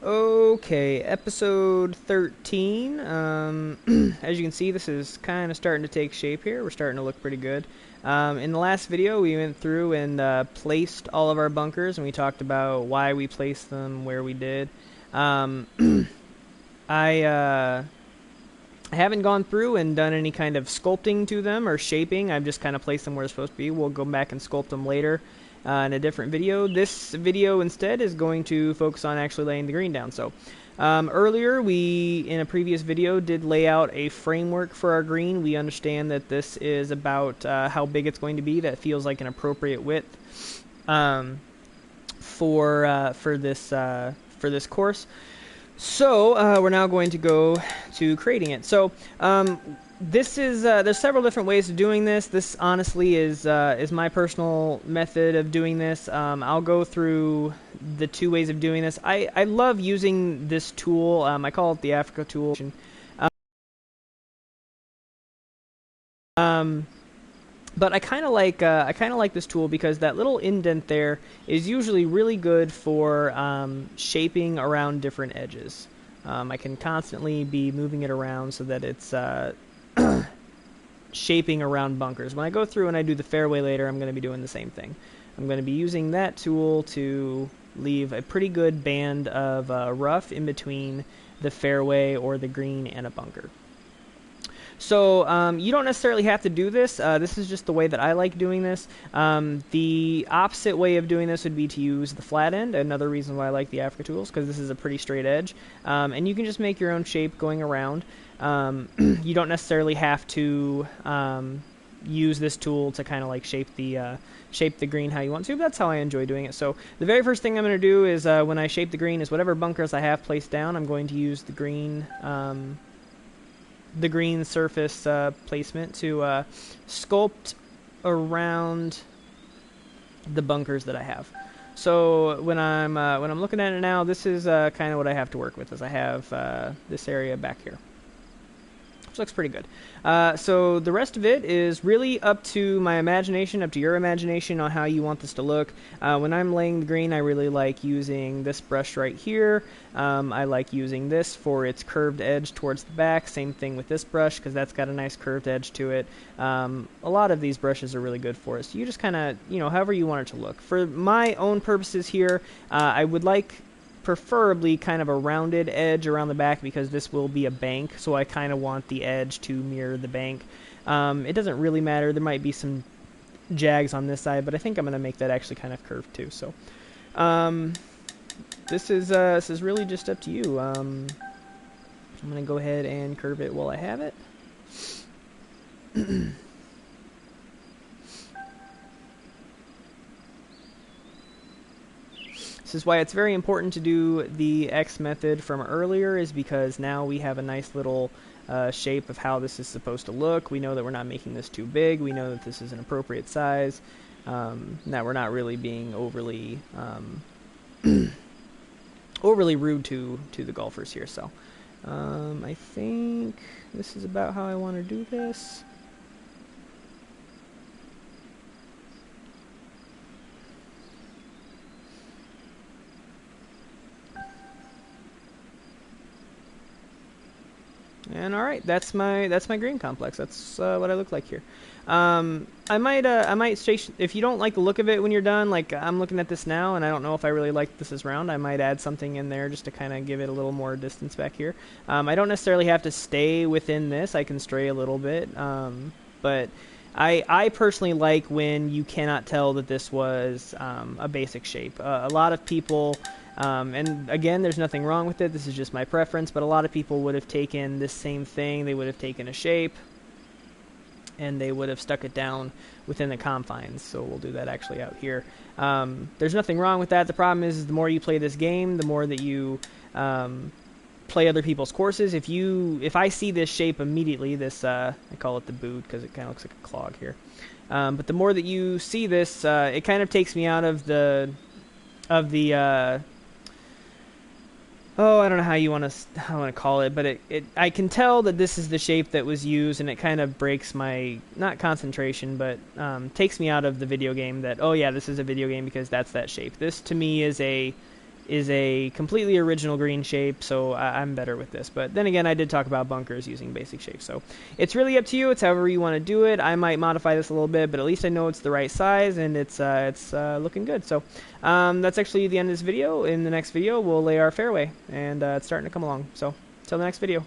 Okay, episode 13. As you can see, this is kind of starting to take shape here. We're starting to look pretty good. In the last video, we went through and placed all of our bunkers, and we talked about why we placed them where we did. Um, I haven't gone through and done any kind of sculpting to them or shaping. I've just kind of placed them where they're supposed to be. We'll go back and sculpt them later in a different video. This video instead is going to focus on actually laying the green down. So earlier we, in a previous video, did lay out a framework for our green. We understand that this is about how big it's going to be. That feels like an appropriate width for this course. So we're now going to go to creating it. So this is there's several different ways of doing this. This honestly is my personal method of doing this. I'll go through the two ways of doing this. I love using this tool. I call it the Africa tool. But I kind of like this tool because that little indent there is usually really good for shaping around different edges. I can constantly be moving it around so that it's shaping around bunkers. When I go through and I do the fairway later, I'm going to be doing the same thing. I'm going to be using that tool to leave a pretty good band of rough in between the fairway or the green and a bunker. So you don't necessarily have to do this. This is just the way that I like doing this. The opposite way of doing this would be to use the flat end. Another reason why I like the Africa tools, because this is a pretty straight edge. And you can just make your own shape going around. You don't necessarily have to use this tool to kind of like shape the green how you want to. But that's how I enjoy doing it. So the very first thing I'm going to do is when I shape the green is whatever bunkers I have placed down, I'm going to use the green surface placement to sculpt around the bunkers that I have. So when I'm looking at it now, this is kind of what I have to work with. Is I have this area back here. Which looks pretty good. So the rest of it is really up to my imagination, up to your imagination on how you want this to look. When I'm laying the green, I really like using this brush right here. I like using this for its curved edge towards the back. Same thing with this brush because that's got a nice curved edge to it. A lot of these brushes are really good for us. You just kind of, however you want it to look. For my own purposes here, I would like preferably kind of a rounded edge around the back because this will be a bank, so I kind of want the edge to mirror the bank. It doesn't really matter. There might be some jags on this side, but I think I'm going to make that actually kind of curved too. So this is really just up to you. I'm going to go ahead and curve it while I have it. This is why it's very important to do the X method from earlier, is because now we have a nice little shape of how this is supposed to look. We know that we're not making this too big. We know that this is an appropriate size. That we're not really being overly overly rude to the golfers here. So I think this is about how I want to do this. And all right, that's my green complex. That's what I look like here. I might station, if you don't like the look of it when you're done. Like I'm looking at this now, and I don't know if I really like this as round. I might add something in there just to kind of give it a little more distance back here. I don't necessarily have to stay within this. I can stray a little bit, but I personally like when you cannot tell that this was a basic shape. A lot of people. And again, there's nothing wrong with it. This is just my preference, but a lot of people would have taken this same thing. They would have taken a shape, and they would have stuck it down within the confines. So we'll do that actually out here. There's nothing wrong with that. The problem is the more you play this game, the more that you play other people's courses. If I see this shape immediately, this I call it the boot because it kind of looks like a clog here. But the more that you see this, it kind of takes me out of the I don't know how you want to call it, but I can tell that this is the shape that was used, and it kind of breaks my, not concentration, but takes me out of the video game that, oh yeah, this is a video game because that's that shape. This to me is a is a completely original green shape, so I'm better with this. But then again, I did talk about bunkers using basic shapes, so it's really up to you. It's however you want to do it. I might modify this a little bit, but at least I know it's the right size, and it's looking good. So that's actually the end of this video. In the next video, we'll lay our fairway, and it's starting to come along. So till the next video.